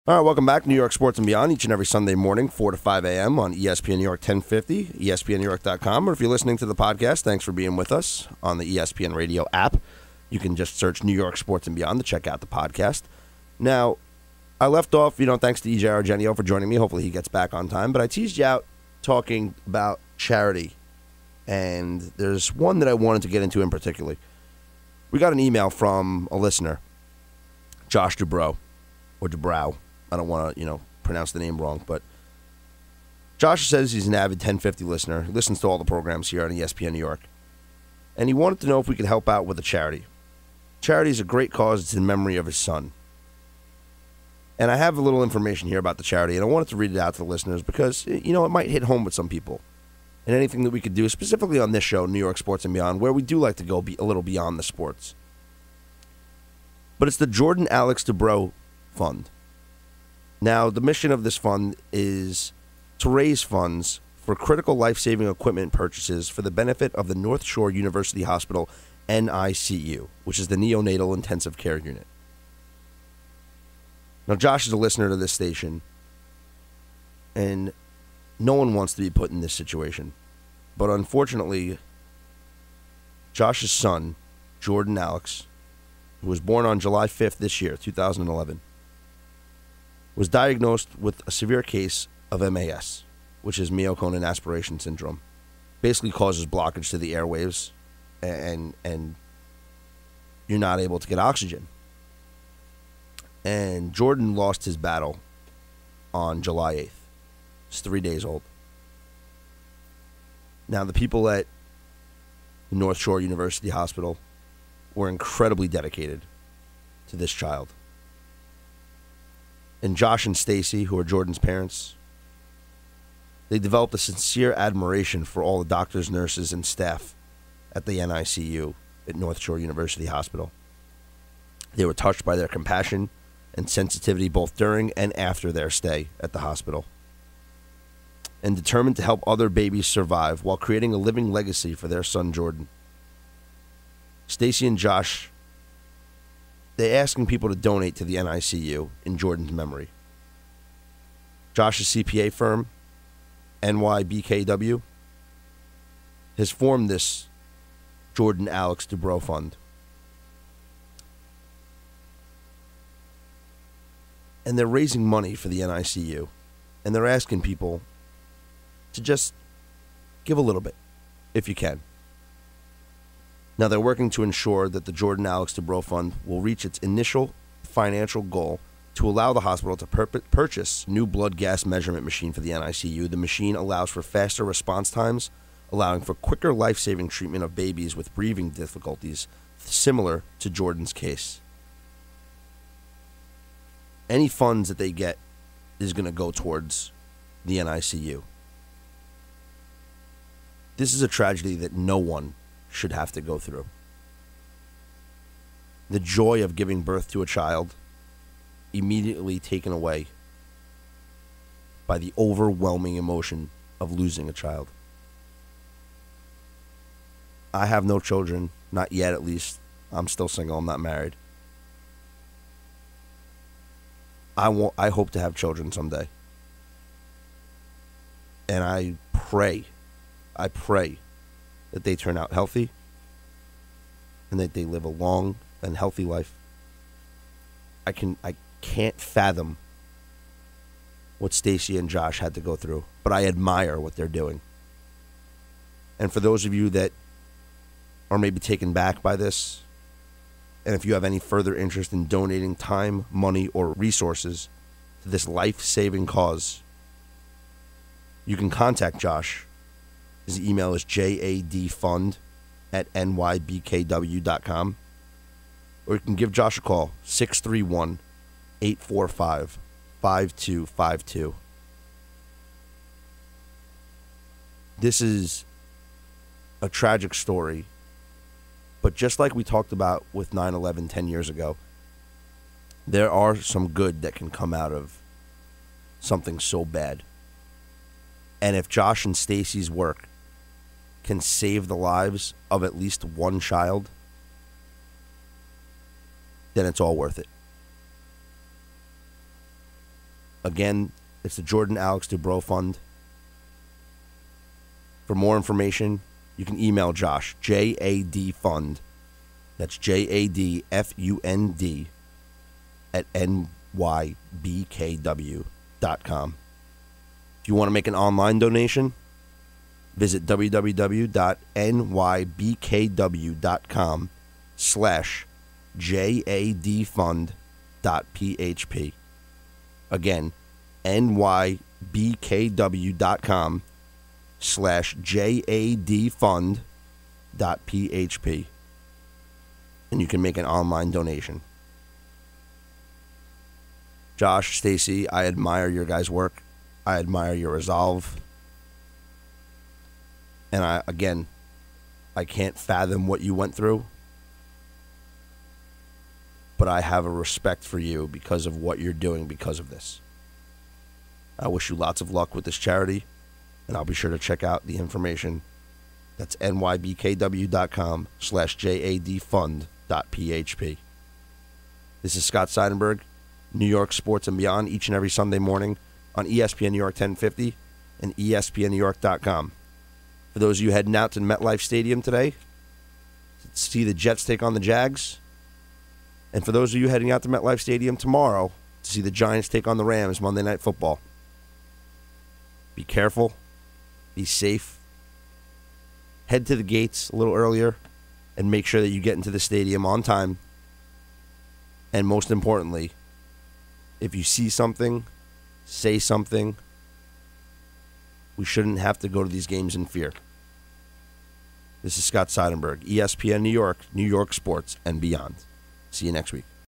All right, welcome back. New York Sports and Beyond, each and every Sunday morning, 4 to 5 a.m. on ESPN New York 1050, ESPNNewYork.com. Or if you're listening to the podcast, thanks for being with us on the ESPN Radio app. You can just search New York Sports and Beyond to check out the podcast. Now, I left off, thanks to EJ Argenio for joining me. Hopefully he gets back on time. But I teased you out talking about charity. And there's one that I wanted to get into in particular. We got an email from a listener, Josh Dubrow, or Dubrow. I don't want to, pronounce the name wrong, but Josh says he's an avid 1050 listener. He listens to all the programs here on ESPN New York. And he wanted to know if we could help out with a charity. Charity is a great cause. It's in memory of his son. And I have a little information here about the charity, and I wanted to read it out to the listeners because, it might hit home with some people. And anything that we could do, specifically on this show, New York Sports and Beyond, where we do like to go a little beyond the sports. But it's the Jordan Alex Dubrow Fund. Now, the mission of this fund is to raise funds for critical life-saving equipment purchases for the benefit of the North Shore University Hospital, NICU, which is the Neonatal Intensive Care Unit. Now, Josh is a listener to this station, and no one wants to be put in this situation. But unfortunately, Josh's son, Jordan Alex, who was born on July 5th this year, 2011, was diagnosed with a severe case of MAS, which is myocardial aspiration syndrome. Basically causes blockage to the airwaves, and you're not able to get oxygen. And Jordan lost his battle on July 8th. He's 3 days old. Now, the people at North Shore University Hospital were incredibly dedicated to this child. And Josh and Stacey, who are Jordan's parents, they developed a sincere admiration for all the doctors, nurses, and staff at the NICU at North Shore University Hospital. They were touched by their compassion and sensitivity both during and after their stay at the hospital, and determined to help other babies survive while creating a living legacy for their son Jordan. Stacey and Josh, they're asking people to donate to the NICU in Jordan's memory. Josh's CPA firm, NYBKW, has formed this Jordan Alex Dubrow Fund. And they're raising money for the NICU. And they're asking people to just give a little bit, if you can. Now, they're working to ensure that the Jordan Alex Dubrow Fund will reach its initial financial goal to allow the hospital to purchase a new blood gas measurement machine for the NICU. The machine allows for faster response times, allowing for quicker life-saving treatment of babies with breathing difficulties, similar to Jordan's case. Any funds that they get is going to go towards the NICU. This is a tragedy that no one should have to go through. The joy of giving birth to a child immediately taken away by the overwhelming emotion of losing a child. I have no children, not yet at least. I'm still single, I'm not married. I hope to have children someday. And I pray that they turn out healthy and that they live a long and healthy life. I can't fathom what Stacey and Josh had to go through, but I admire what they're doing. And for those of you that are maybe taken back by this, and if you have any further interest in donating time, money, or resources to this life-saving cause, you can contact Josh. His email is jadfund@nybkw.com. Or you can give Josh a call, 631-845-5252. This is a tragic story, but just like we talked about with 9/11 10 years ago, there are some good that can come out of something so bad. And if Josh and Stacey's work can save the lives of at least one child, then it's all worth it. Again, it's the Jordan Alex Dubrow Fund. For more information, you can email Josh, JAD Fund. That's JADFUND at NYBKW.com. If you want to make an online donation, visit www.nybkw.com/jadfund.php. Again, nybkw.com/jadfund.php. And you can make an online donation. Josh, Stacey, I admire your guys' work. I admire your resolve. And I can't fathom what you went through. But I have a respect for you because of what you're doing because of this. I wish you lots of luck with this charity. And I'll be sure to check out the information. That's nybkw.com/jadfund.php. This is Scott Seidenberg, New York Sports and Beyond, each and every Sunday morning on ESPN New York 1050 and ESPNNewYork.com. For those of you heading out to MetLife Stadium today to see the Jets take on the Jags, and for those of you heading out to MetLife Stadium tomorrow to see the Giants take on the Rams Monday Night Football, be careful, be safe, head to the gates a little earlier, and make sure that you get into the stadium on time. And most importantly, if you see something, say something. We shouldn't have to go to these games in fear. This is Scott Seidenberg, ESPN New York, New York Sports and Beyond. See you next week.